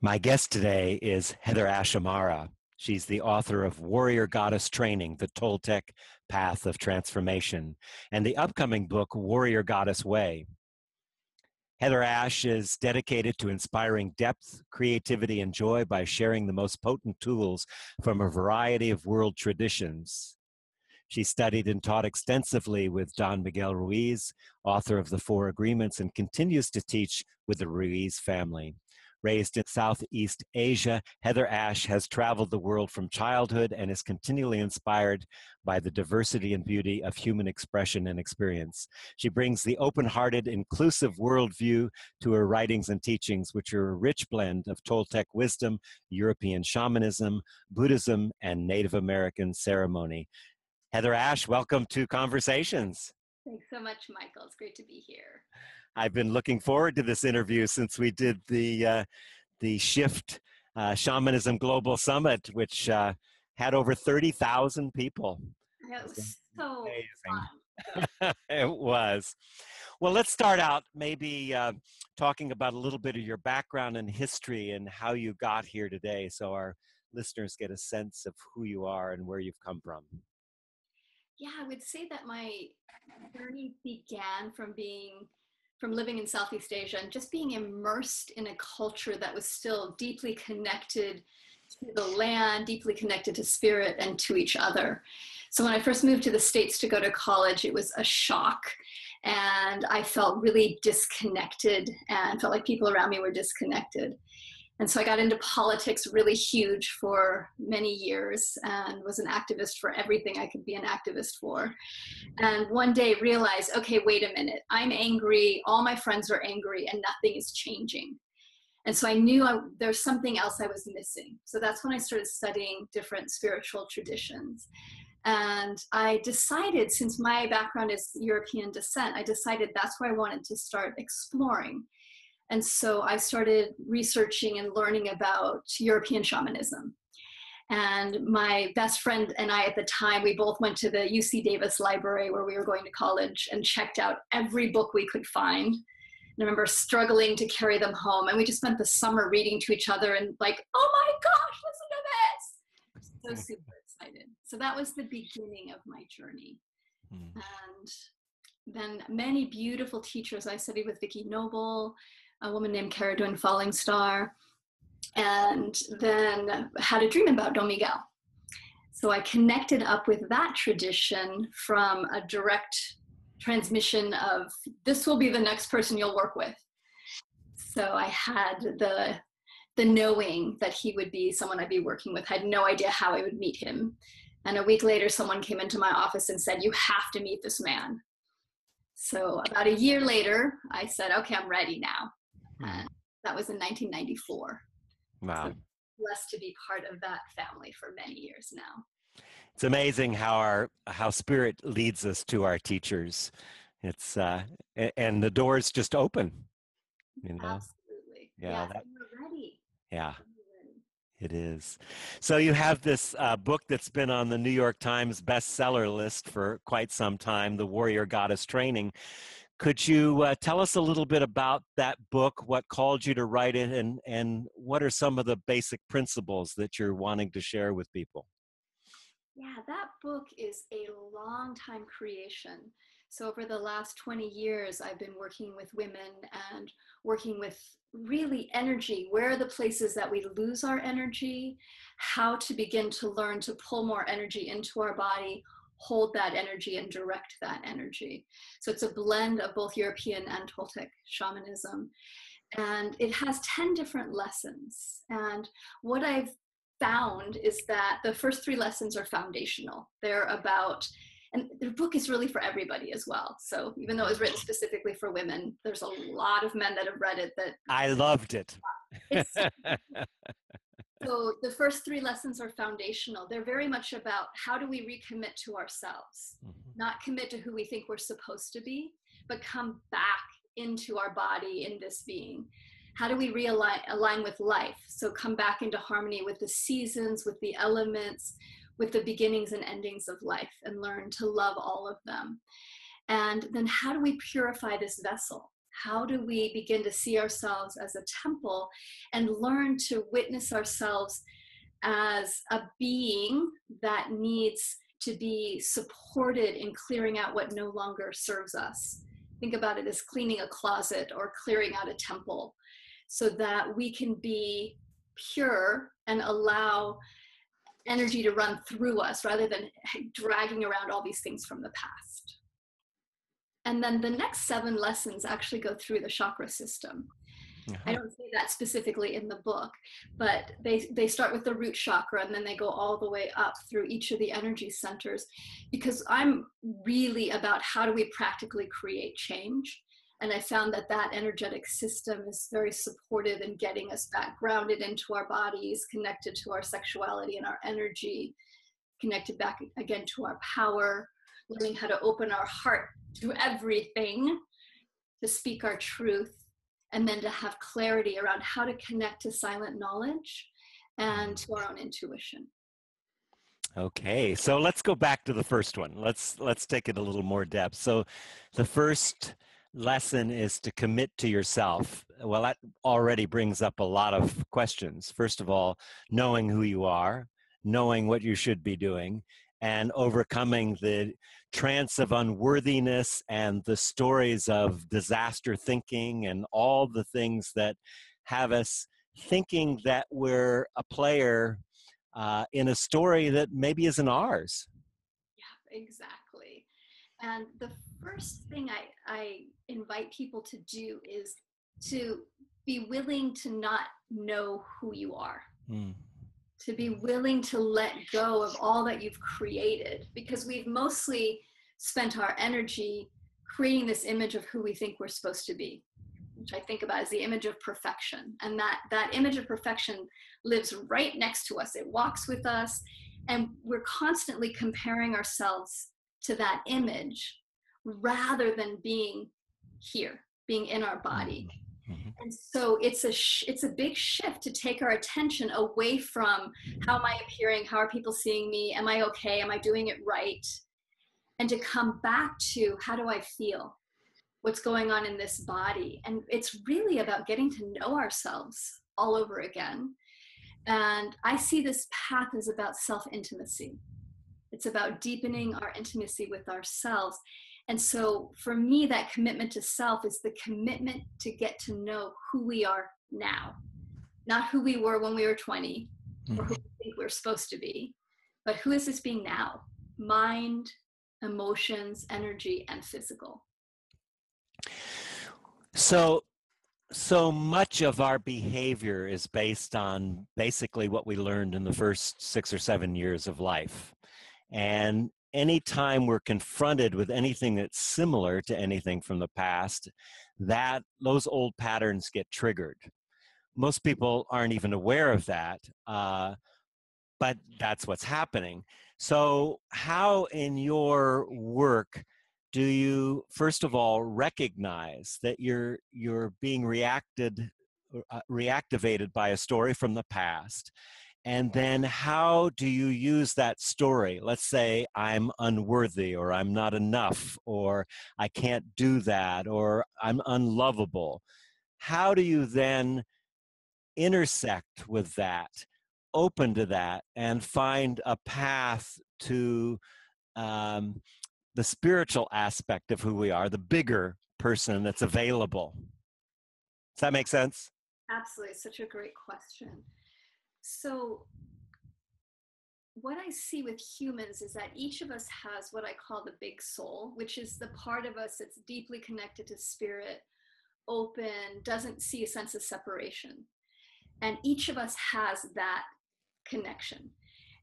My guest today is HeatherAsh Amara. She's the author of Warrior Goddess Training, the Toltec Path of Transformation, and the upcoming book, Warrior Goddess Way. HeatherAsh is dedicated to inspiring depth, creativity, and joy by sharing the most potent tools from a variety of world traditions. She studied and taught extensively with Don Miguel Ruiz, author of The Four Agreements, and continues to teach with the Ruiz family. Raised in Southeast Asia, HeatherAsh has traveled the world from childhood and is continually inspired by the diversity and beauty of human expression and experience. She brings the open-hearted, inclusive worldview to her writings and teachings, which are a rich blend of Toltec wisdom, European shamanism, Buddhism, and Native American ceremony. HeatherAsh, welcome to Conversations. Thanks so much, Michael. It's great to be here. I've been looking forward to this interview since we did the Shift Shamanism Global Summit, which had over 30,000 people. It was so amazing. Fun. It was. Well, let's start out maybe talking about a little bit of your background and history and how you got here today, so our listeners get a sense of who you are and where you've come from. Yeah, I would say that my journey began from living in Southeast Asia and just being immersed in a culture that was still deeply connected to the land, deeply connected to spirit and to each other. So when I first moved to the States to go to college, it was a shock. And I felt really disconnected and felt like people around me were disconnected. And so I got into politics really huge for many years and was an activist for everything I could be an activist for. And one day realized, okay, wait a minute, I'm angry, all my friends are angry, and nothing is changing. And so I knew there's something else I was missing. So that's when I started studying different spiritual traditions. And I decided, since my background is European descent, I decided that's where I wanted to start exploring. And so I started researching and learning about European shamanism. And my best friend and I at the time, we both went to the UC Davis library where we were going to college and checked out every book we could find. And I remember struggling to carry them home. And we just spent the summer reading to each other and like, oh my gosh, listen to this. So super excited. So that was the beginning of my journey. And then many beautiful teachers. I studied with Vicki Noble, a woman named Cara Dune Falling Star, and then had a dream about Don Miguel. So I connected up with that tradition from a direct transmission of, this will be the next person you'll work with. So I had the knowing that he would be someone I'd be working with. I had no idea how I would meet him. And a week later, someone came into my office and said, you have to meet this man. So about a year later, I said, okay, I'm ready now. And that was in 1994. Wow. So blessed to be part of that family for many years now. It's amazing how spirit leads us to our teachers. It's and the doors just open. You know? Absolutely. Yeah. We're ready. Yeah. It is. So you have this book that's been on the New York Times bestseller list for quite some time, The Warrior Goddess Training. Could you tell us a little bit about that book, what called you to write it, and what are some of the basic principles that you're wanting to share with people? Yeah, that book is a long time creation. So over the last 20 years, I've been working with women and working with really energy. Where are the places that we lose our energy? How to begin to learn to pull more energy into our body, hold that energy and direct that energy. So it's a blend of both European and Toltec shamanism. And it has 10 different lessons. And what I've found is that the first 3 lessons are foundational. They're about, and the book is really for everybody as well. So even though it was written specifically for women, there's a lot of men that have read it that I loved it. So the first 3 lessons are foundational. They're very much about how do we recommit to ourselves, not commit to who we think we're supposed to be, but come back into our body in this being. How do we align with life? So come back into harmony with the seasons, with the elements, with the beginnings and endings of life, and learn to love all of them. And then how do we purify this vessel? How do we begin to see ourselves as a temple and learn to witness ourselves as a being that needs to be supported in clearing out what no longer serves us? Think about it as cleaning a closet or clearing out a temple, so that we can be pure and allow energy to run through us rather than dragging around all these things from the past. And then the next 7 lessons actually go through the chakra system. I don't say that specifically in the book, but they start with the root chakra and then they go all the way up through each of the energy centers, because I'm really about how do we practically create change. And I found that that energetic system is very supportive in getting us back grounded into our bodies, connected to our sexuality and our energy, connected back again to our power, learning how to open our heart to everything, to speak our truth, and then to have clarity around how to connect to silent knowledge and to our own intuition. Okay, so let's go back to the first one. Let's take it a little more depth. So the first lesson is to commit to yourself. Well, that already brings up a lot of questions. First of all, knowing who you are, knowing what you should be doing, and overcoming the trance of unworthiness and the stories of disaster thinking and all the things that have us thinking that we're a player in a story that maybe isn't ours. Yeah, exactly. And the first thing I invite people to do is to be willing to not know who you are. To be willing to let go of all that you've created, because we've mostly spent our energy creating this image of who we think we're supposed to be, which I think about as the image of perfection. And that image of perfection lives right next to us. It walks with us, and we're constantly comparing ourselves to that image rather than being here, being in our body. And so it's a big shift to take our attention away from how am I appearing, how are people seeing me, am I okay, am I doing it right, and to come back to how do I feel, what's going on in this body. And it's really about getting to know ourselves all over again. And I see this path as about self-intimacy. It's about deepening our intimacy with ourselves. And so for me, that commitment to self is the commitment to get to know who we are now, not who we were when we were 20 or who we think we're supposed to be, but who is this being now? Mind, emotions, energy, and physical. So much of our behavior is based on basically what we learned in the first 6 or 7 years of life. And anytime we're confronted with anything that's similar to anything from the past, that those old patterns get triggered. Most people aren't even aware of that, but that's what's happening. So how in your work do you, first of all, recognize that you're being reactivated by a story from the past? And then how do you use that story? Let's say I'm unworthy, or I'm not enough, or I can't do that, or I'm unlovable. How do you then intersect with that, open to that, and find a path to the spiritual aspect of who we are, the bigger person that's available? Does that make sense? Absolutely. Such a great question. So what I see with humans is that each of us has what I call the big soul, which is the part of us that's deeply connected to spirit, open, doesn't see a sense of separation. And each of us has that connection.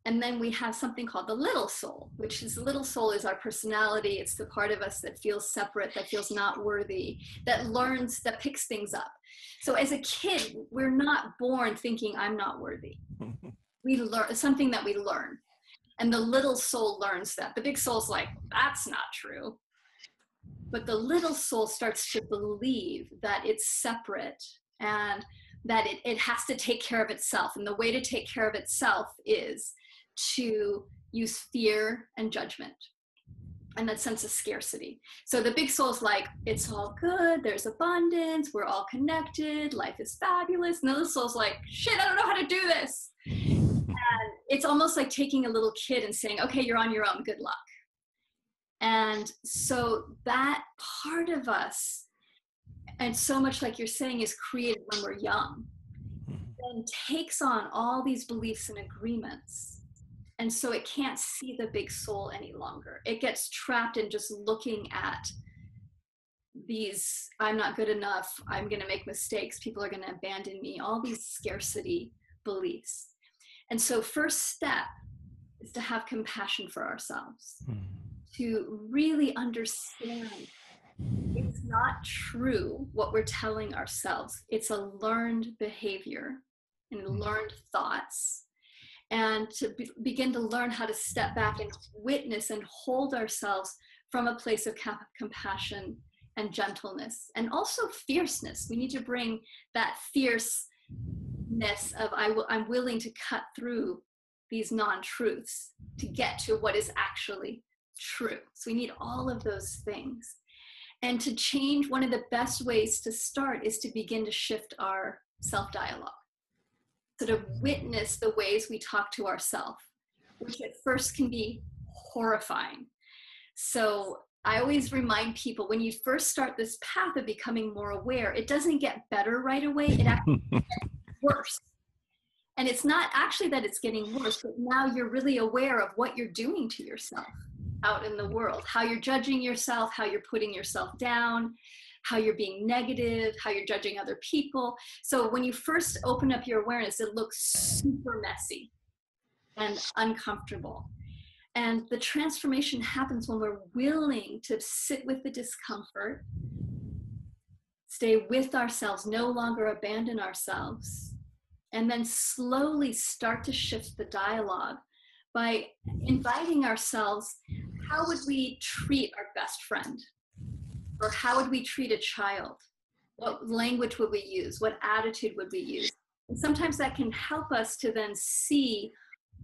And then we have something called the little soul, which is the little soul is our personality. It's the part of us that feels separate, that feels not worthy, that learns, that picks things up. So as a kid, we're not born thinking I'm not worthy. We learn something that we learn. And the little soul learns that. The big soul's like, that's not true. But the little soul starts to believe that it's separate and that it has to take care of itself. And the way to take care of itself is to use fear and judgment. and that sense of scarcity. So the big soul's like, it's all good, there's abundance, we're all connected, life is fabulous. And the little soul's like, shit, I don't know how to do this. And it's almost like taking a little kid and saying, okay, you're on your own, good luck. And so that part of us, and so much like you're saying, is created when we're young, then takes on all these beliefs and agreements. And so it can't see the big soul any longer. It gets trapped in just looking at these, I'm not good enough, I'm going to make mistakes, people are going to abandon me, all these scarcity beliefs. And so first step is to have compassion for ourselves, to really understand it's not true what we're telling ourselves. It's a learned behavior and learned thoughts. And to begin to learn how to step back and witness and hold ourselves from a place of compassion and gentleness, and also fierceness. We need to bring that fierceness of I'm willing to cut through these non-truths to get to what is actually true. So we need all of those things. And to change, one of the best ways to start is to begin to shift our self-dialogue. So to witness the ways we talk to ourselves, which at first can be horrifying. So I always remind people, when you first start this path of becoming more aware, it doesn't get better right away, it actually gets worse. And it's not actually that it's getting worse, but now you're really aware of what you're doing to yourself out in the world, how you're judging yourself, how you're putting yourself down, how you're being negative, how you're judging other people. So when you first open up your awareness, it looks super messy and uncomfortable. And the transformation happens when we're willing to sit with the discomfort, stay with ourselves, no longer abandon ourselves, and then slowly start to shift the dialogue by inviting ourselves, how would we treat our best friend? Or how would we treat a child? What language would we use? What attitude would we use? And sometimes that can help us to then see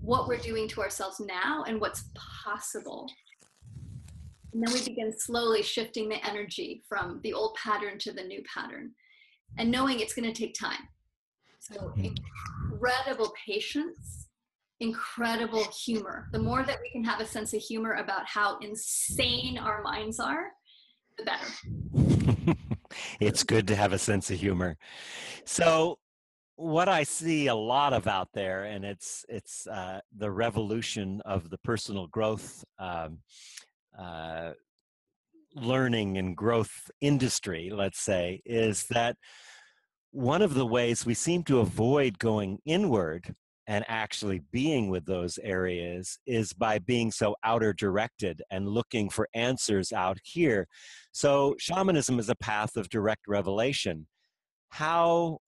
what we're doing to ourselves now and what's possible. And then we begin slowly shifting the energy from the old pattern to the new pattern, and knowing it's going to take time. So incredible patience, incredible humor. The more that we can have a sense of humor about how insane our minds are, the better. It's good to have a sense of humor. So what I see a lot of out there, and it's the revolution of the personal growth learning and growth industry, let's say, is that one of the ways we seem to avoid going inward and actually being with those areas is by being so outer directed and looking for answers out here. So shamanism is a path of direct revelation. How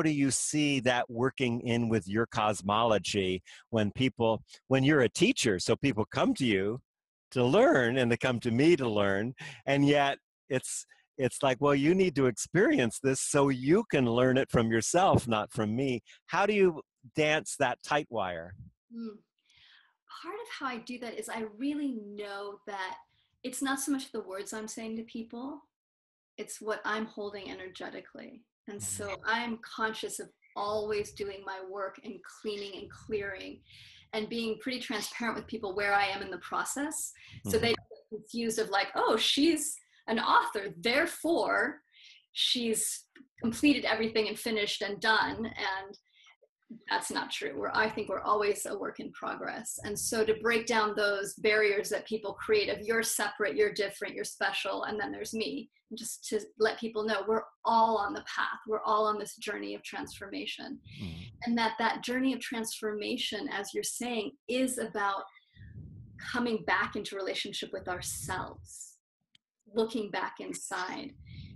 do you see that working in with your cosmology when you're a teacher, so people come to you to learn and they come to me to learn, and yet it's like, well, you need to experience this so you can learn it from yourself, not from me. How do you dance that tight wire? Part of how I do that is I really know that it's not so much the words I'm saying to people, it's what I'm holding energetically. And so I'm conscious of always doing my work and cleaning and clearing and being pretty transparent with people where I am in the process. So they don't get confused of like, oh, she's an author, therefore she's completed everything and finished and done. And that's not true. I think we're always a work in progress. And so to break down those barriers that people create of you're separate, you're different, you're special, and then there's me, just to let people know we're all on the path. We're all on this journey of transformation. And that journey of transformation, as you're saying, is about coming back into relationship with ourselves, looking back inside.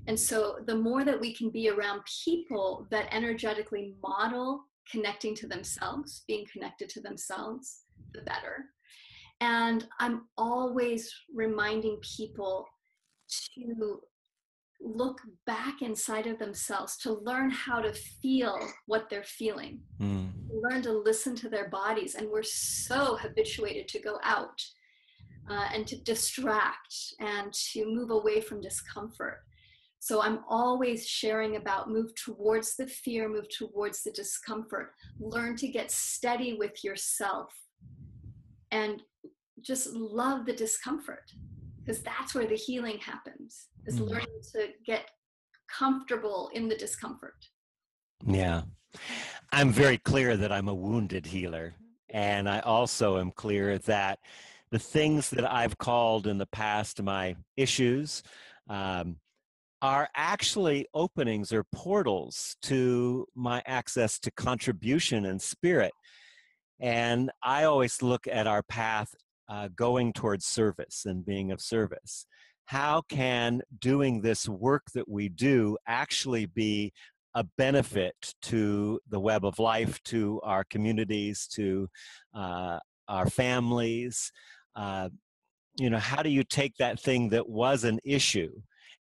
And so the more that we can be around people that energetically model connecting to themselves, being connected to themselves, the better. And I'm always reminding people to look back inside of themselves, to learn how to feel what they're feeling, learn to listen to their bodies. And we're so habituated to go out. and to distract and to move away from discomfort. So I'm always sharing about move towards the fear, move towards the discomfort, learn to get steady with yourself, and just love the discomfort, because that's where the healing happens, is learning to get comfortable in the discomfort. Yeah. I'm very clear that I'm a wounded healer. And I also am clear that the things that I've called in the past my issues are actually openings or portals to my access to contribution and spirit. And I always look at our path going towards service and being of service. How can doing this work that we do actually be a benefit to the web of life, to our communities, to our families? How do you take that thing that was an issue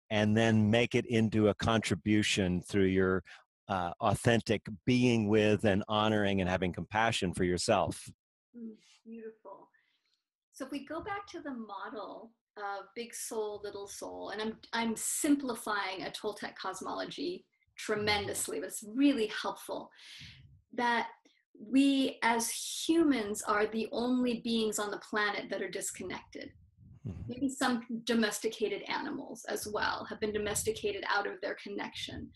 and then make it into a contribution through your authentic being with and honoring and having compassion for yourself? Beautiful. So if we go back to the model of big soul, little soul, and I'm simplifying a Toltec cosmology tremendously, but it's really helpful, that we as humans are the only beings on the planet that are disconnected. Maybe some domesticated animals as well have been domesticated out of their connection.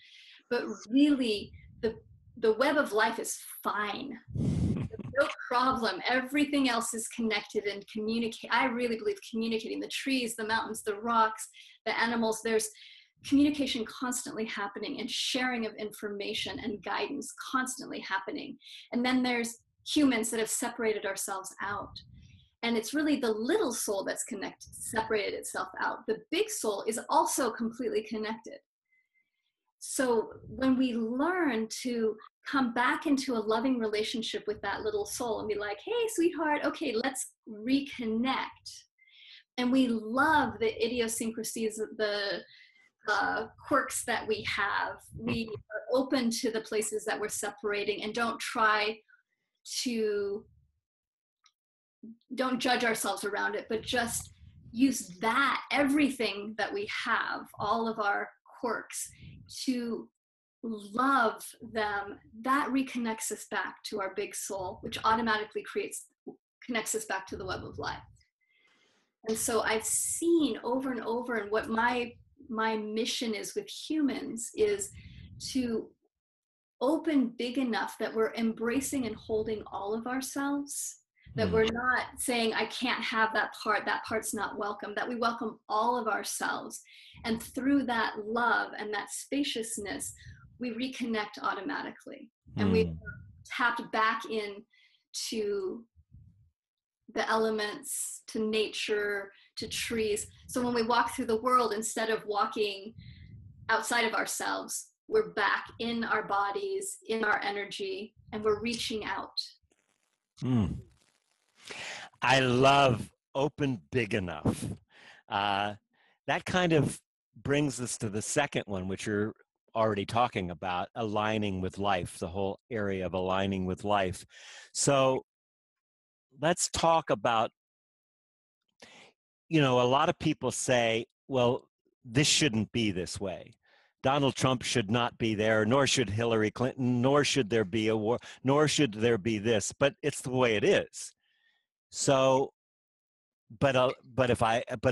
But really, the web of life is fine. No problem. Everything else is connected and communicate. I really believe communicating, the trees, the mountains, the rocks, the animals, there's communication constantly happening and sharing of information and guidance constantly happening. And then there's humans that have separated ourselves out. And it's really the little soul that's separated itself out. The big soul is also completely connected. So when we learn to come back into a loving relationship with that little soul and be like, hey, sweetheart, okay, let's reconnect. And we love the idiosyncrasies, the quirks that we have. We are open to the places that we're separating and don't judge ourselves around it, but just use that, everything that we have, all of our quirks, to love them. That reconnects us back to our big soul, which automatically connects us back to the web of life. And so I've seen over and over, and what my mission is with humans is to open big enough that we're embracing and holding all of ourselves, that we're not saying, I can't have that part's not welcome, that we welcome all of ourselves. And through that love and that spaciousness, we reconnect automatically. And we tapped back in to the elements, to nature, to trees. So when we walk through the world, instead of walking outside of ourselves, we're back in our bodies, in our energy, and we're reaching out. I love open big enough. That kind of brings us to the second one, which you're already talking about, aligning with life, the whole area of aligning with life. So let's talk about, a lot of people say, well, this shouldn't be this way. Donald Trump should not be there, nor should Hillary Clinton, nor should there be a war, nor should there be this, but it's the way it is. So, but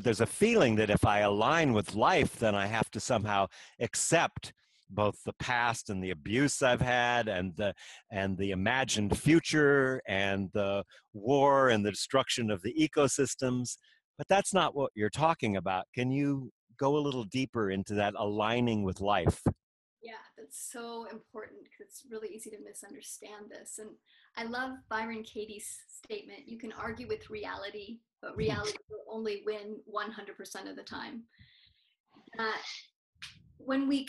there's a feeling that if I align with life, then I have to somehow accept both the past and the abuse I've had, and the imagined future, and the war and the destruction of the ecosystems. But that's not what you're talking about. Can you go a little deeper into that aligning with life? Yeah, that's so important, because it's really easy to misunderstand this. And I love Byron Katie's statement, you can argue with reality, but reality will only win 100% of the time. When we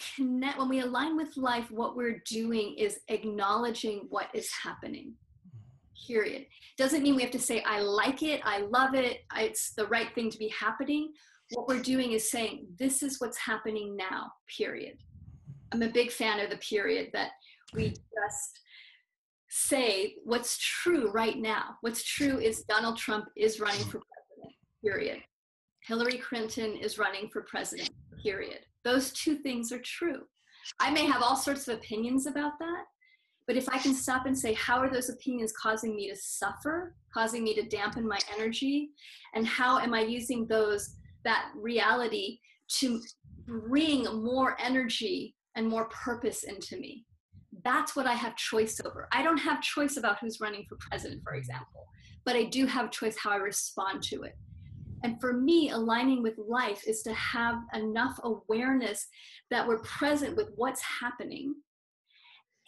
align with life, what we're doing is acknowledging what is happening, period. Doesn't mean we have to say, I like it, I love it, it's the right thing to be happening. What we're doing is saying, this is what's happening now, period. I'm a big fan of the period, that we just say what's true right now. What's true is Donald Trump is running for president, period. Hillary Clinton is running for president, period. Those two things are true. I may have all sorts of opinions about that, but if I can stop and say, how are those opinions causing me to suffer, causing me to dampen my energy, and how am I using that reality to bring more energy and more purpose into me? That's what I have choice over. I don't have choice about who's running for president, for example, but I do have choice how I respond to it. And for me, aligning with life is to have enough awareness that we're present with what's happening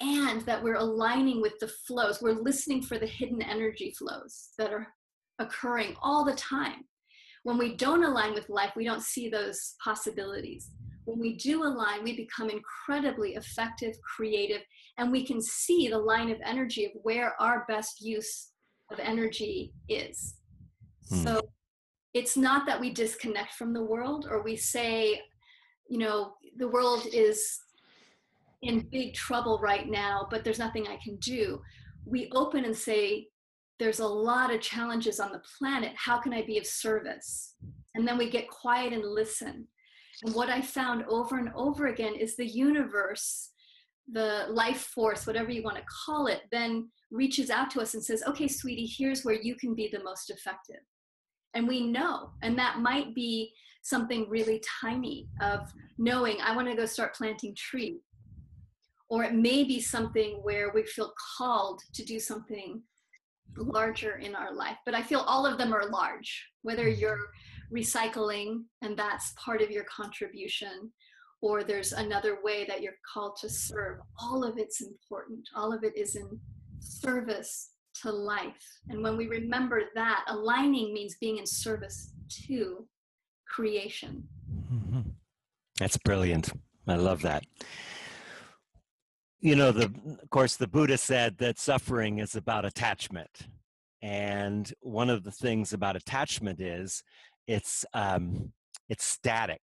and that we're aligning with the flows. We're listening for the hidden energy flows that are occurring all the time. When we don't align with life, we don't see those possibilities. When we do align, we become incredibly effective, creative, and we can see the line of energy of where our best use of energy is. So it's not that we disconnect from the world or we say, the world is in big trouble right now, but there's nothing I can do. We open and say, there's a lot of challenges on the planet. How can I be of service? And then we get quiet and listen. And what I found over and over again is the universe, the life force, whatever you want to call it, then reaches out to us and says, okay, sweetie, here's where you can be the most effective. And we know, and that might be something really tiny of knowing I want to go start planting trees. Or it may be something where we feel called to do something larger in our life. But I feel all of them are large, whether you're recycling and that's part of your contribution, or there's another way that you're called to serve. All of it's important. All of it is in service to life. And when we remember that, aligning means being in service to creation. Mm-hmm. That's brilliant. I love that. Of course, the Buddha said that suffering is about attachment. And one of the things about attachment is it's static.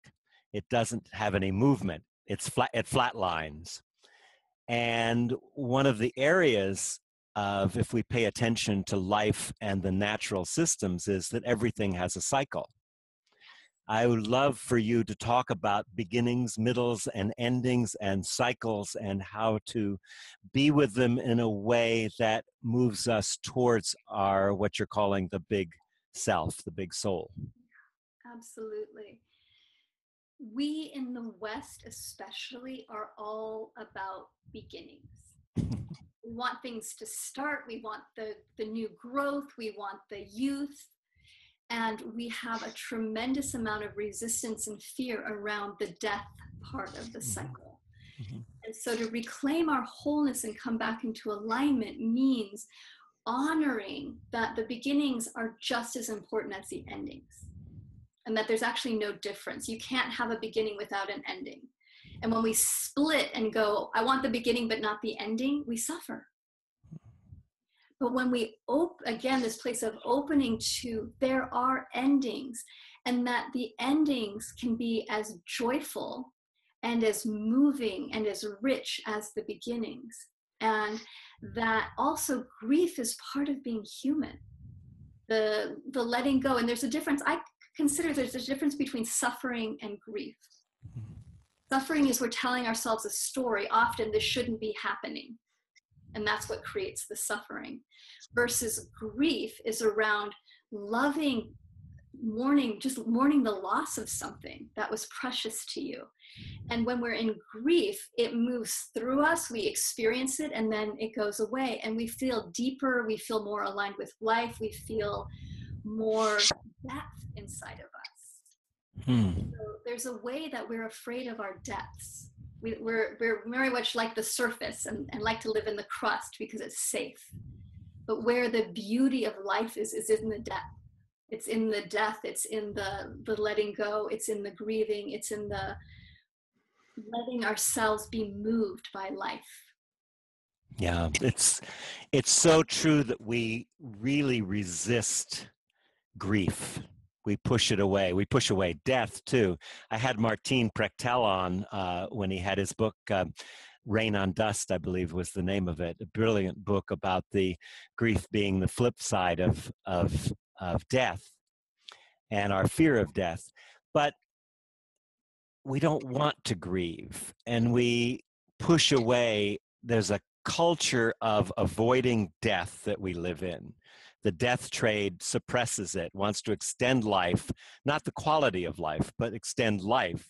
It doesn't have any movement. It flatlines. And one of the areas of, if we pay attention to life and the natural systems, is that everything has a cycle. I would love for you to talk about beginnings, middles, and endings and cycles and how to be with them in a way that moves us towards what you're calling the big self, the big soul. Absolutely. We in the West especially are all about beginnings. We want things to start. We want the new growth. We want the youth. And we have a tremendous amount of resistance and fear around the death part of the cycle. Mm-hmm. And so to reclaim our wholeness and come back into alignment means honoring that the beginnings are just as important as the endings. And that there's actually no difference. You can't have a beginning without an ending. And when we split and go, I want the beginning but not the ending, we suffer. But when we again, this place of opening to, there are endings, and that the endings can be as joyful and as moving and as rich as the beginnings. And that also grief is part of being human. The letting go, and there's a difference. I consider there's a difference between suffering and grief. Suffering is we're telling ourselves a story. Often this shouldn't be happening. And that's what creates the suffering. Versus grief is around loving, just mourning the loss of something that was precious to you. And when we're in grief, it moves through us, we experience it, and then it goes away. And we feel deeper, we feel more aligned with life, we feel more depth inside of us. So there's a way that we're afraid of our depths. We're very much like the surface and like to live in the crust because it's safe. But where the beauty of life is in the depth. It's in the death, it's in the letting go, it's in the grieving, it's in the letting ourselves be moved by life. Yeah, it's so true that we really resist grief. We push it away. We push away death, too. I had Martin Prechtel on when he had his book, Rain on Dust, I believe was the name of it. A brilliant book about the grief being the flip side of death. and our fear of death. But we don't want to grieve, and we push away. There's a culture of avoiding death that we live in. The death trade suppresses it, wants to extend life, not the quality of life, but extend life.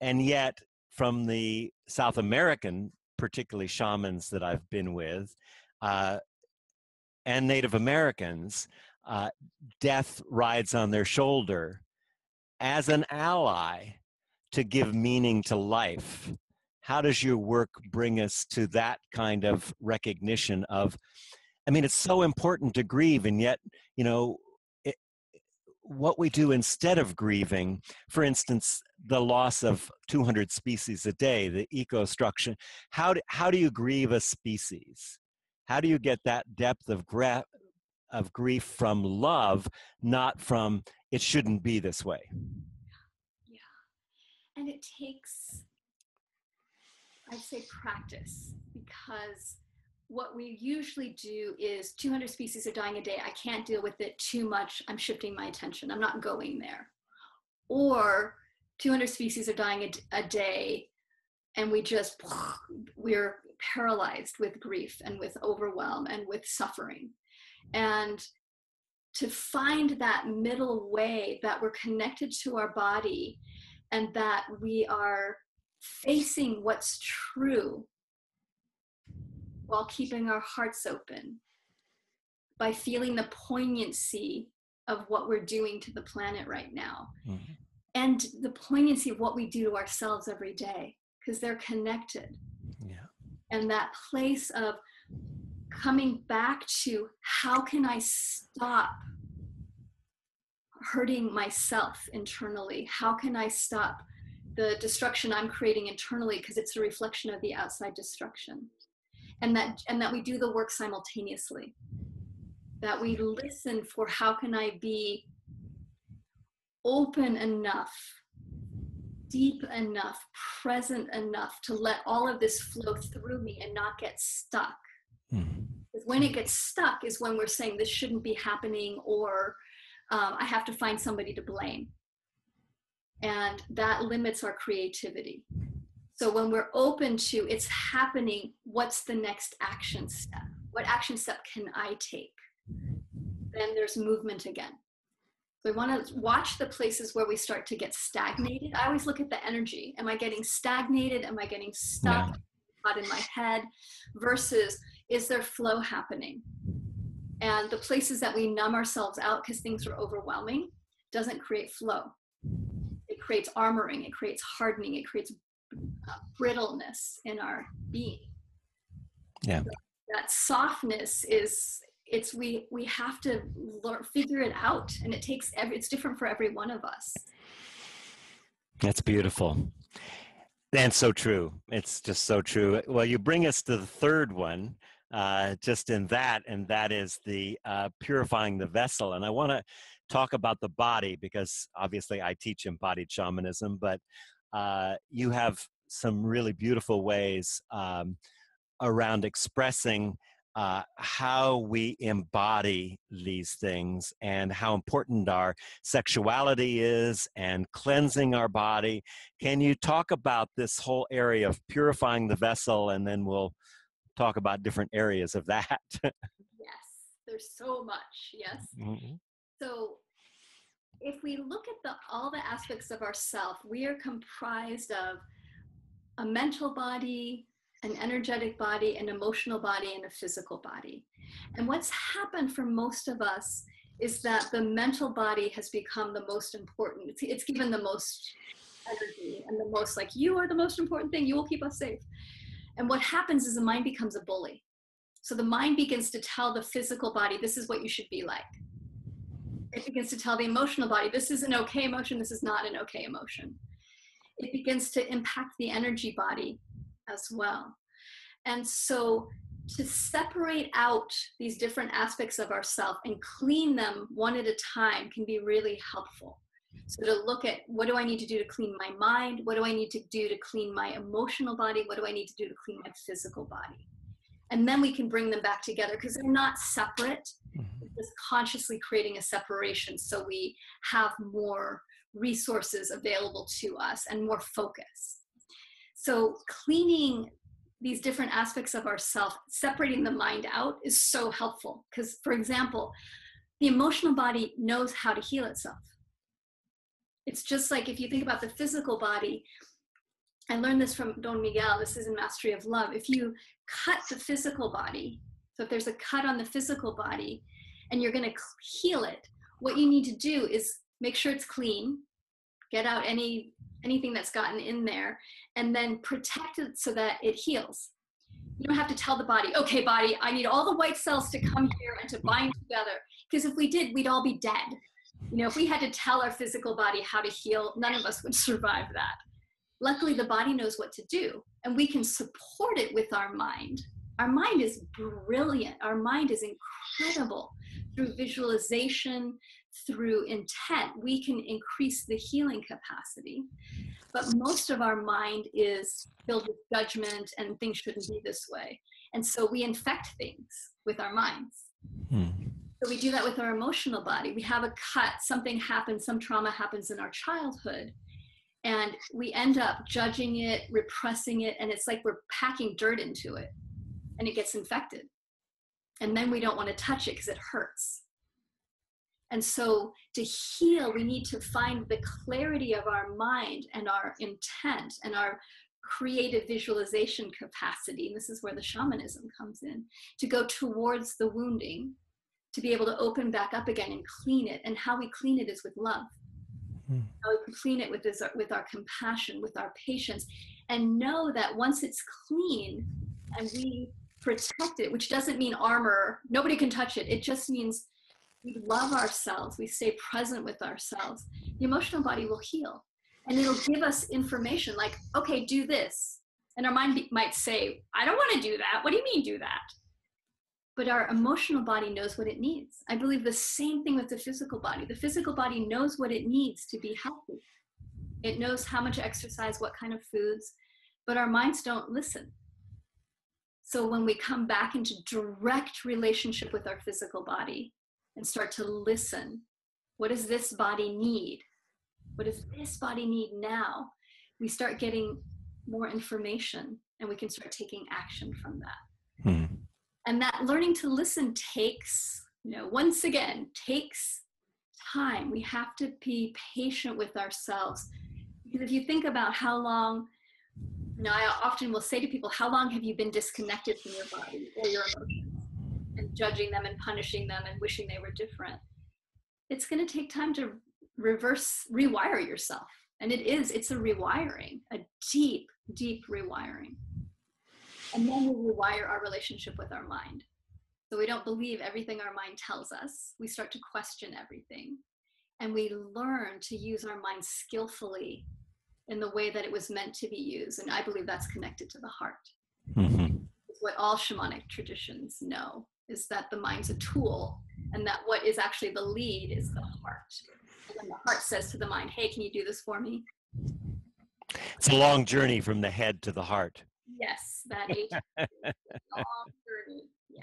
And yet, from the South American, particularly shamans that I've been with, and Native Americans, death rides on their shoulder as an ally to give meaning to life. How does your work bring us to that kind of recognition of, I mean, it's so important to grieve, and yet, you know, what we do instead of grieving, for instance, the loss of 200 species a day, the eco-structure, how do you grieve a species? How do you get that depth of grief from love, not from it shouldn't be this way? Yeah. And it takes, I'd say, practice, because what we usually do is 200 species are dying a day. I can't deal with it too much. I'm shifting my attention. I'm not going there. Or 200 species are dying a day, and we're paralyzed with grief and with overwhelm and with suffering. And to find that middle way, that we're connected to our body and that we are facing what's true while keeping our hearts open, by feeling the poignancy of what we're doing to the planet right now, mm-hmm. and the poignancy of what we do to ourselves every day, because they're connected. Yeah. And that place of coming back to, how can I stop hurting myself internally? How can I stop the destruction I'm creating internally, because it's a reflection of the outside destruction? And that we do the work simultaneously. That we listen for, how can I be open enough, deep enough, present enough to let all of this flow through me and not get stuck. Because when it gets stuck is when we're saying this shouldn't be happening, or I have to find somebody to blame. And that limits our creativity. So when we're open to it's happening, what's the next action step? What action step can I take? Then there's movement again. So we want to watch the places where we start to get stagnated. I always look at the energy. Am I getting stagnated? Am I getting stuck? Yeah. In my head? Versus, is there flow happening? And the places that we numb ourselves out because things are overwhelming doesn't create flow. It creates armoring. It creates hardening. It creates brittleness in our being. Yeah. So that softness is, we have to figure it out, and it's different for every one of us. That's beautiful. And so true. It's just so true. Well, you bring us to the third one, just in that, and that is the purifying the vessel. And I want to talk about the body, because obviously I teach embodied shamanism, but you have some really beautiful ways around expressing how we embody these things, and how important our sexuality is, and cleansing our body. Can you talk about this whole area of purifying the vessel, and then we'll talk about different areas of that? Yes, there's so much. Yes. Mm-hmm. So if we look at all the aspects of ourself, we are comprised of a mental body, an energetic body, an emotional body, and a physical body. And what's happened for most of us is that the mental body has become the most important. It's given the most energy, and the most, like, you are the most important thing, you will keep us safe. And what happens is the mind becomes a bully. So the mind begins to tell the physical body, this is what you should be like. It begins to tell the emotional body, this is an okay emotion, this is not an okay emotion. It begins to impact the energy body as well. And so to separate out these different aspects of ourselves and clean them one at a time can be really helpful. So to look at, what do I need to do to clean my mind? What do I need to do to clean my emotional body? What do I need to do to clean my physical body? And then we can bring them back together, because they're not separate. just consciously creating a separation so we have more resources available to us and more focus. So cleaning these different aspects of ourself, separating the mind out, is so helpful. Because, for example, the emotional body knows how to heal itself. It's just like if you think about the physical body, I learned this from Don Miguel, this is in Mastery of Love. If you cut the physical body, so if there's a cut on the physical body and you're going to heal it, what you need to do is make sure it's clean, get out anything that's gotten in there, and then protect it so that it heals. You don't have to tell the body, okay, body, I need all the white cells to come here and to bind together. Because if we did, we'd all be dead. You know, if we had to tell our physical body how to heal, none of us would survive that. Luckily, the body knows what to do, and we can support it with our mind. Our mind is brilliant. Our mind is incredible. Through visualization, through intent, we can increase the healing capacity. But most of our mind is filled with judgment and things shouldn't be this way. And so we infect things with our minds. So we do that with our emotional body. We have a cut, something happens, some trauma happens in our childhood, and we end up judging it, repressing it, and it's like we're packing dirt into it, and it gets infected. And then we don't want to touch it because it hurts. And so to heal, we need to find the clarity of our mind and our intent and our creative visualization capacity. And this is where the shamanism comes in, to go towards the wounding, to be able to open back up again and clean it. And how we clean it is with love. How we can clean it with our compassion, with our patience, and know that once it's clean and we protect it, which doesn't mean armor, nobody can touch it. It just means we love ourselves, we stay present with ourselves. The emotional body will heal, and it'll give us information like, okay, do this. And our mind might say, I don't want to do that. What do you mean do that? But our emotional body knows what it needs. I believe the same thing with the physical body. The physical body knows what it needs to be healthy. It knows how much exercise, what kind of foods, but our minds don't listen. So when we come back into direct relationship with our physical body and start to listen, what does this body need? What does this body need now? We start getting more information, and we can start taking action from that. And that learning to listen takes, once again, takes time. We have to be patient with ourselves. Because if you think about how long, I often will say to people, how long have you been disconnected from your body or your emotions and judging them and punishing them and wishing they were different? It's going to take time to rewire yourself. And it's a rewiring, a deep, deep rewiring. And then we rewire our relationship with our mind. So we don't believe everything our mind tells us. We start to question everything. And we learn to use our mind skillfully in the way that it was meant to be used. And I believe that's connected to the heart. It's what all shamanic traditions know, is that the mind's a tool, and that what is actually the lead is the heart. And then the heart says to the mind, hey, can you do this for me? It's a long journey from the head to the heart. Yes, that age. Long journey. Yeah,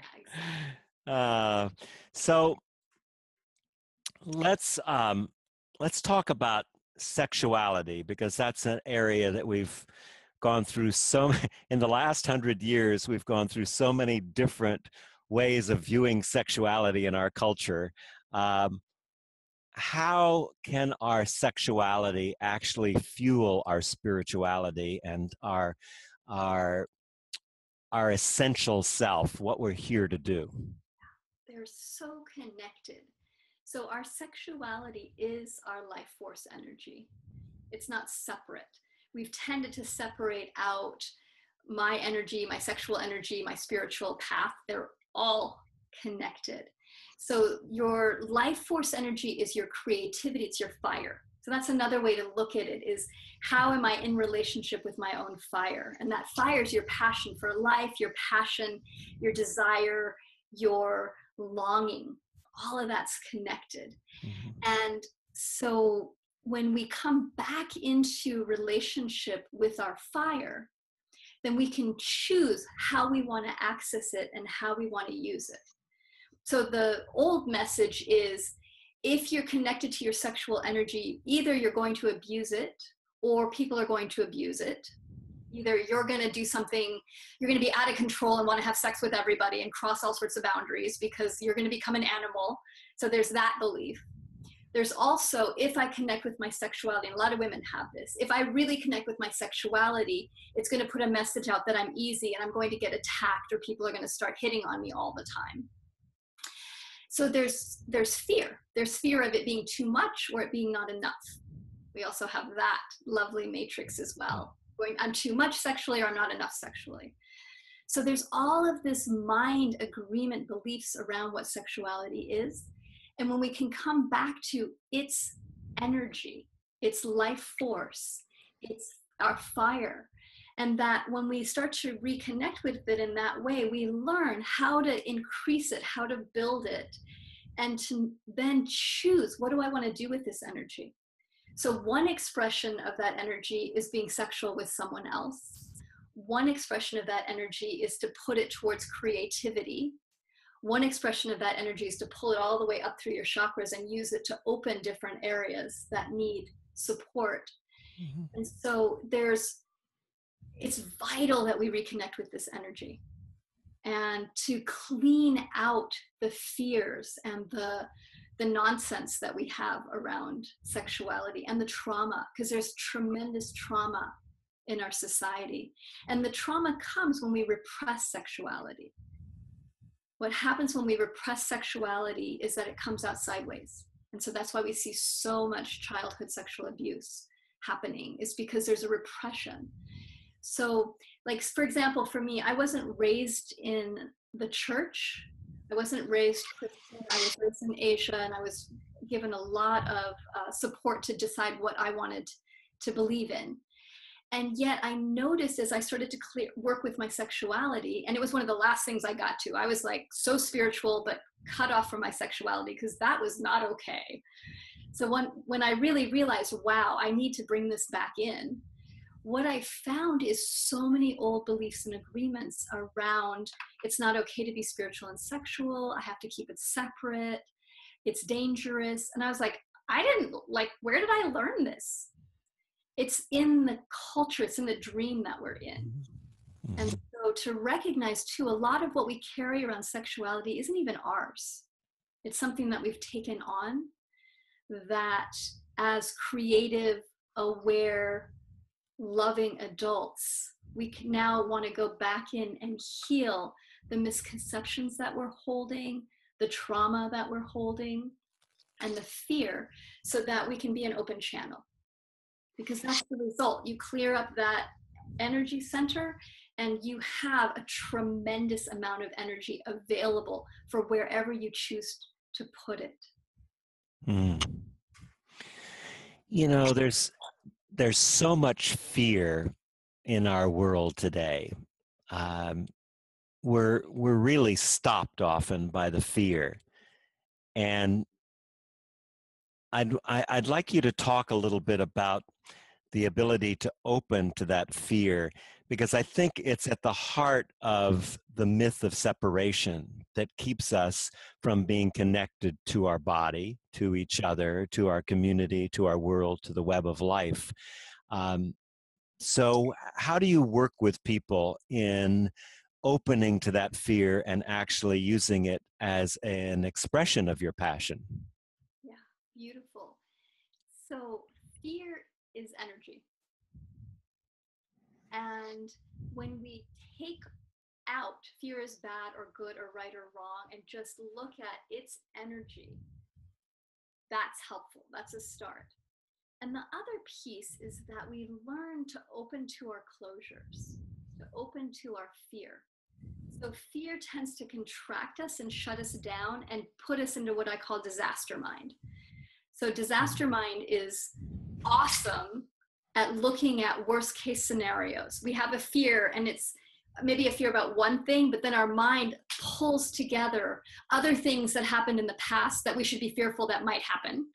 exactly. So let's talk about sexuality, because that's an area that we've gone through in the last 100 years. We've gone through so many different ways of viewing sexuality in our culture. How can our sexuality actually fuel our spirituality and our essential self, what we're here to do? They're so connected. So our sexuality is our life force energy. It's not separate. We've tended to separate out my energy, my sexual energy, my spiritual path. They're all connected. So your life force energy is your creativity, it's your fire. So that's another way to look at it, is how am I in relationship with my own fire? And that fire is your passion for life, your passion, your desire, your longing. All of that's connected. And so when we come back into relationship with our fire, then we can choose how we want to access it and how we want to use it. So the old message is, if you're connected to your sexual energy, either you're going to abuse it or people are going to abuse it. Either you're going to do something, you're going to be out of control and want to have sex with everybody and cross all sorts of boundaries because you're going to become an animal. So there's that belief. There's also, if I connect with my sexuality, and a lot of women have this, if I really connect with my sexuality, it's going to put a message out that I'm easy and I'm going to get attacked or people are going to start hitting on me all the time. So there's fear. There's fear of it being too much or it being not enough. We also have that lovely matrix as well. Going, I'm too much sexually or I'm not enough sexually. So there's all of this mind agreement beliefs around what sexuality is. And when we can come back to its energy, its life force, it's our fire, and that when we start to reconnect with it in that way, we learn how to increase it, how to build it, and to then choose, what do I want to do with this energy? So one expression of that energy is being sexual with someone else. One expression of that energy is to put it towards creativity. One expression of that energy is to pull it all the way up through your chakras and use it to open different areas that need support. Mm-hmm. And so it's vital that we reconnect with this energy and to clean out the fears and the nonsense that we have around sexuality and the trauma, because there's tremendous trauma in our society. And the trauma comes when we repress sexuality. What happens when we repress sexuality is that it comes out sideways. And so that's why we see so much childhood sexual abuse happening, is because there's a repression. So, like, for example, for me, I wasn't raised in the church. I wasn't raised Christian. I was raised in Asia, and I was given a lot of support to decide what I wanted to believe in. And yet I noticed as I started to work with my sexuality, and it was one of the last things I got to. I was like so spiritual, but cut off from my sexuality because that was not okay. So when I really realized, wow, I need to bring this back in, what I found is so many old beliefs and agreements around, it's not okay to be spiritual and sexual. I have to keep it separate. It's dangerous. And I was like, where did I learn this? It's in the culture, it's in the dream that we're in. Mm-hmm. And so to recognize too, a lot of what we carry around sexuality isn't even ours. It's something that we've taken on, that as creative, aware, loving adults, we can now want to go back in and heal the misconceptions that we're holding, the trauma that we're holding, and the fear, so that we can be an open channel. Because that's the result. You clear up that energy center and you have a tremendous amount of energy available for wherever you choose to put it. Mm. You know, there's so much fear in our world today. We're really stopped often by the fear. And I'd like you to talk a little bit about the ability to open to that fear, because I think it's at the heart of the myth of separation that keeps us from being connected to our body, to each other, to our community, to our world, to the web of life. So how do you work with people in opening to that fear and actually using it as an expression of your passion? Yeah, beautiful. So fear is energy. And when we take out fear is bad or good or right or wrong and just look at its energy, that's helpful. That's a start. And the other piece is that we learn to open to our closures, to open to our fear. So fear tends to contract us and shut us down and put us into what I call disaster mind. So disaster mind is awesome at looking at worst case scenarios. We have a fear and it's maybe a fear about one thing, but then our mind pulls together other things that happened in the past that we should be fearful that might happen.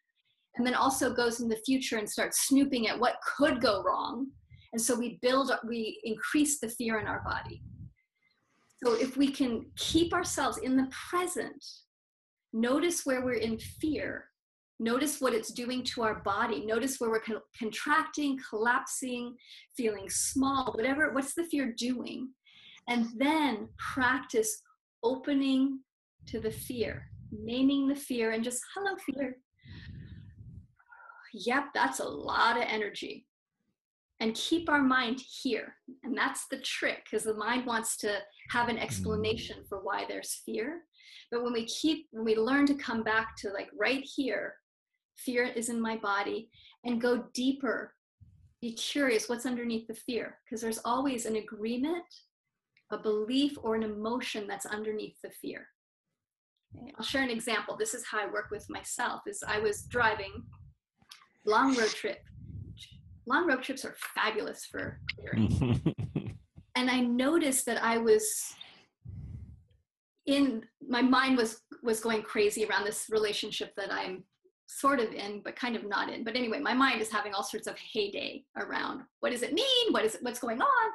And then also goes in the future and starts snooping at what could go wrong. And so we increase the fear in our body. So if we can keep ourselves in the present Notice where we're in fear. Notice what it's doing to our body. Notice where we're contracting, collapsing, feeling small, whatever, what's the fear doing? And then practice opening to the fear, naming the fear and just, hello, fear. Yep, that's a lot of energy. And keep our mind here. And that's the trick, because the mind wants to have an explanation for why there's fear. But when we learn to come back to like right here, fear is in my body, and go deeper, be curious what's underneath the fear, because there's always an agreement, a belief, or an emotion that's underneath the fear. Okay, I'll share an example. This is how I work with myself. Is I was driving, long road trip. Long road trips are fabulous for clearing. And I noticed that my mind was going crazy around this relationship that I'm sort of in, but kind of not in. But anyway, my mind is having all sorts of heyday around what does it mean? What's going on?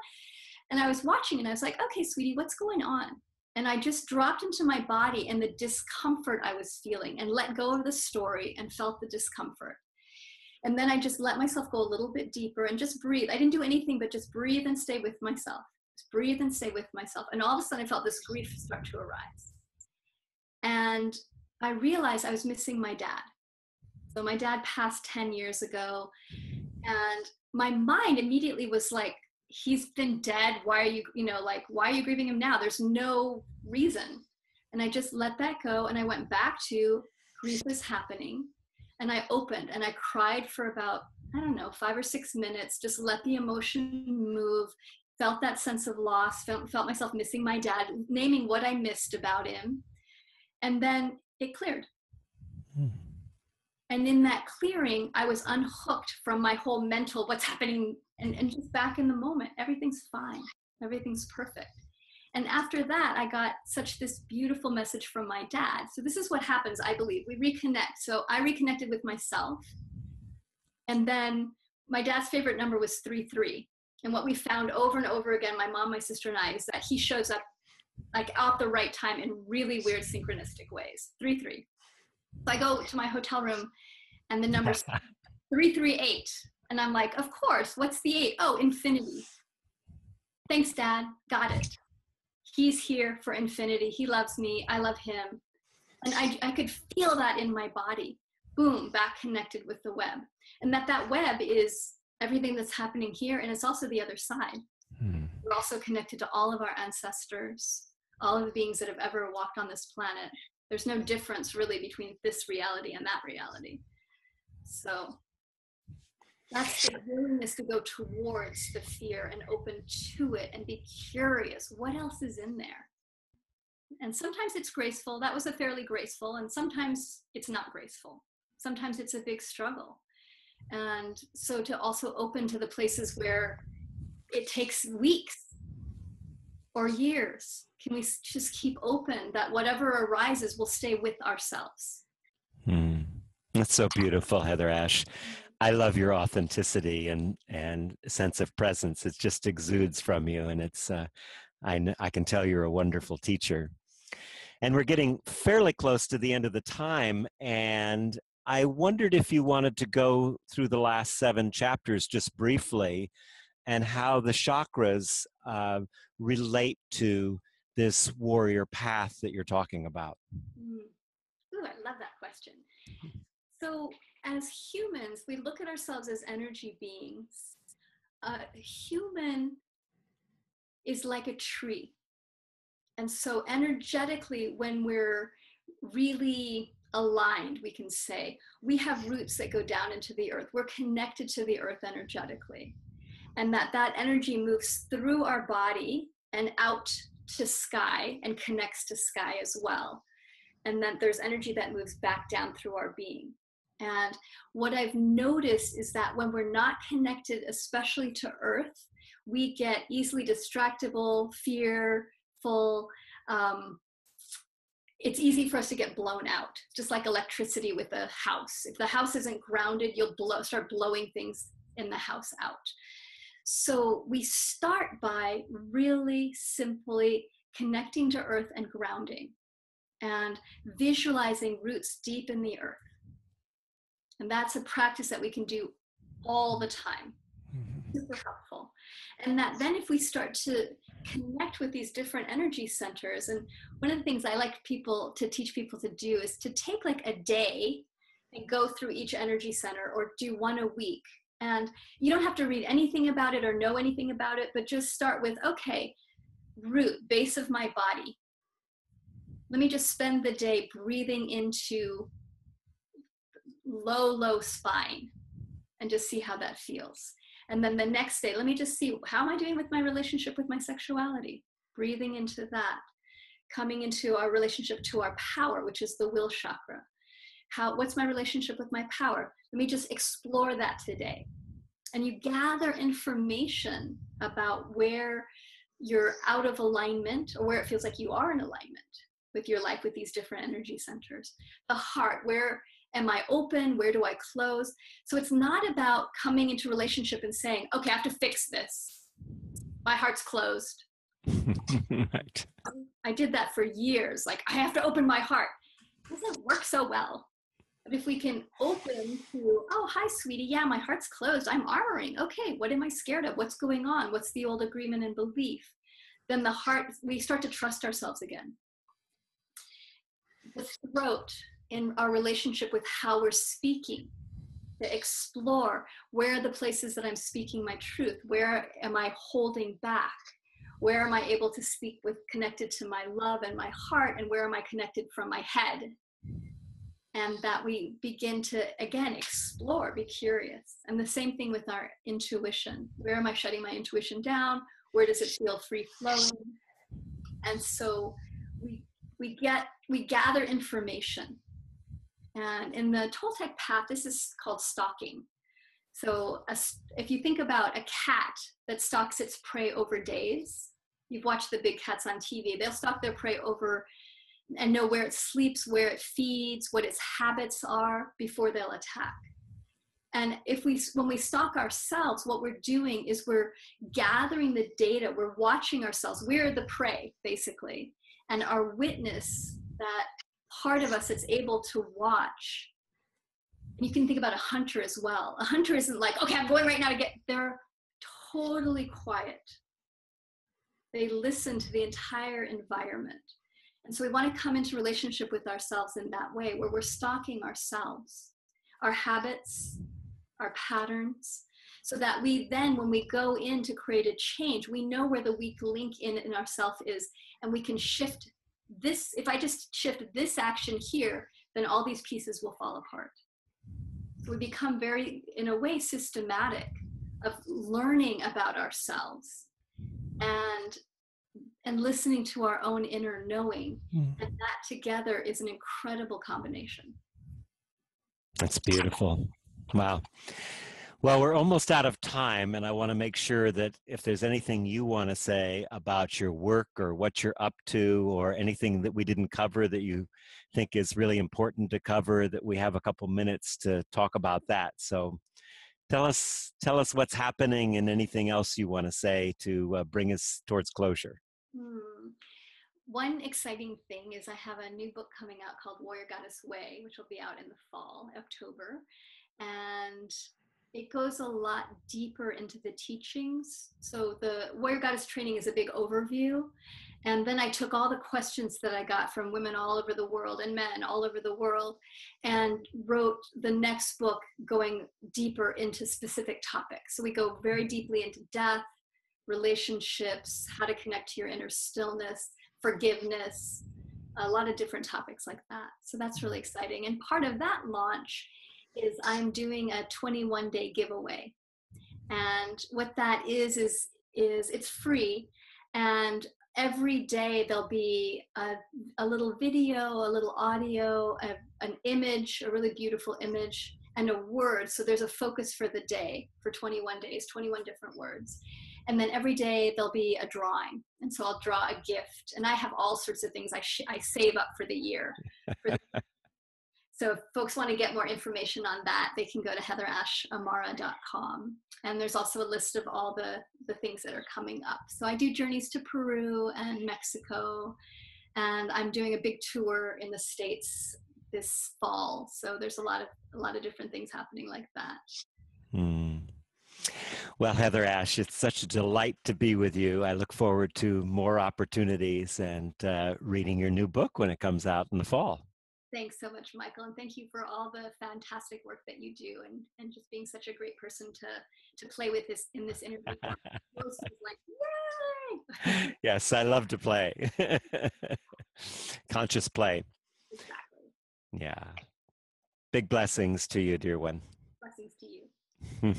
And I was watching and I was like, okay, sweetie, what's going on? And I just dropped into my body and the discomfort I was feeling, and let go of the story and felt the discomfort. And then I just let myself go a little bit deeper and just breathe. I didn't do anything but just breathe and stay with myself. Just breathe and stay with myself. And all of a sudden I felt this grief start to arise. And I realized I was missing my dad. So my dad passed 10 years ago, and my mind immediately was like, he's been dead. Why are you, why are you grieving him now? There's no reason. And I just let that go. And I went back to grief is happening. And I opened and I cried for about, 5 or 6 minutes, just let the emotion move, felt that sense of loss, felt myself missing my dad, naming what I missed about him. And then it cleared. And in that clearing, I was unhooked from my whole mental, what's happening, and just back in the moment. Everything's fine. Everything's perfect. And after that, I got such this beautiful message from my dad. So this is what happens, I believe. We reconnect. So I reconnected with myself. And then my dad's favorite number was 33. And what we found over and over again, my mom, my sister, and I, is that he shows up like at the right time in really weird synchronistic ways. 33. So I go to my hotel room and the number's 338. And I'm like, of course, what's the 8? Oh, infinity. Thanks, Dad. Got it. He's here for infinity. He loves me. I love him. And I could feel that in my body. Boom, back connected with the web. And that web is everything that's happening here. And it's also the other side. We're also connected to all of our ancestors, all of the beings that have ever walked on this planet. There's no difference really between this reality and that reality. So that's the willingness to go towards the fear and open to it and be curious. What else is in there? And sometimes it's graceful. That was a fairly graceful. And sometimes it's not graceful. Sometimes it's a big struggle. And so to also open to the places where it takes weeks or years, can we just keep open that whatever arises will stay with ourselves? That's so beautiful, HeatherAsh. I love your authenticity and sense of presence. It just exudes from you, and it's I can tell you're a wonderful teacher. And we're getting fairly close to the end of the time, and I wondered if you wanted to go through the last 7 chapters just briefly, and how the chakras relate to this warrior path that you're talking about. Ooh, I love that question. So as humans, we look at ourselves as energy beings. A human is like a tree. And so energetically, when we're really aligned, we can say, we have roots that go down into the earth. We're connected to the earth energetically. And that energy moves through our body and out to sky and connects to sky as well. And then there's energy that moves back down through our being. And what I've noticed is that when we're not connected, especially to earth, we get easily distractible, fearful. It's easy for us to get blown out, just like electricity with a house. If the house isn't grounded, you'll start blowing things in the house out. So we start by really simply connecting to earth and grounding. and visualizing roots deep in the earth. And that's a practice that we can do all the time. Super helpful. And that then if we start to connect with these different energy centers, and one of the things I like to teach people to do is to take like a day and go through each energy center, or do one a week. And you don't have to read anything about it or know anything about it, but just start with, okay, root, base of my body. Let me just spend the day breathing into low spine and just see how that feels. And then the next day, let me just see, how am I doing with my relationship with my sexuality? Breathing into that, coming into our relationship to our power, which is the will chakra. What's my relationship with my power? Let me just explore that today. And you gather information about where you're out of alignment, or where it feels like you are in alignment with your life, with these different energy centers. The heart, where am I open? Where do I close? So it's not about coming into relationship and saying, okay, I have to fix this. My heart's closed. Right. I did that for years. Like, I have to open my heart. It doesn't work so well. But if we can open to, oh, hi, sweetie. Yeah, my heart's closed. I'm armoring. Okay, what am I scared of? What's going on? What's the old agreement and belief? Then the heart, we start to trust ourselves again. The throat, in our relationship with how we're speaking, to explore where are the places that I'm speaking my truth, where am I holding back, where am I able to speak with connected to my love and my heart, and where am I connected from my head. And that we begin to, again, explore, be curious. And the same thing with our intuition. Where am I shutting my intuition down? Where does it feel free flowing? And so we gather information. And in the Toltec path, this is called stalking. So if you think about a cat that stalks its prey over days, you've watched the big cats on TV, they'll stalk their prey over and know where it sleeps, where it feeds, what its habits are before they'll attack. And when we stalk ourselves, what we're doing is we're gathering the data, we're watching ourselves. We're the prey, basically. And our witness, that part of us that's able to watch. And you can think about a hunter as well. A hunter isn't like, okay, I'm going right now to get, they're totally quiet. They listen to the entire environment. And so we want to come into relationship with ourselves in that way, where we're stalking ourselves, our habits, our patterns, so that we then, when we go in to create a change, we know where the weak link in ourself is, and we can shift this. If I just shift this action here, then all these pieces will fall apart. So we become very, in a way, systematic of learning about ourselves and listening to our own inner knowing. And that together is an incredible combination. That's beautiful. Wow. Well, we're almost out of time, and I want to make sure that if there's anything you want to say about your work or what you're up to, or anything that we didn't cover that you think is really important to cover, that we have a couple minutes to talk about that. So tell us what's happening, and anything else you want to say to bring us towards closure. One exciting thing is I have a new book coming out called Warrior Goddess Way, which will be out in the fall, October. And it goes a lot deeper into the teachings. So the Warrior Goddess Training is a big overview. And then I took all the questions that I got from women all over the world and men all over the world and wrote the next book going deeper into specific topics. So we go very deeply into death, relationships, how to connect to your inner stillness, forgiveness, a lot of different topics like that. So that's really exciting. And part of that launch is I'm doing a 21-day giveaway. And what that is it's free. And every day there'll be a little video, a little audio, an image, a really beautiful image, and a word. So there's a focus for the day, for 21 days, 21 different words. And then every day there'll be a drawing. And so I'll draw a gift. And I have all sorts of things I save up for the year. So if folks want to get more information on that, they can go to HeatherAshAmara.com. And there's also a list of all the things that are coming up. So I do journeys to Peru and Mexico And I'm doing a big tour in the States this fall. So there's a lot of different things happening like that. Hmm. Well, HeatherAsh, it's such a delight to be with you. I look forward to more opportunities and reading your new book when it comes out in the fall. Thanks so much, Michael, and thank you for all the fantastic work that you do, and just being such a great person to play with this in this interview. Most was like, yay! Yes, I love to play. Conscious play. Exactly. Yeah. Big blessings to you, dear one. Blessings to you.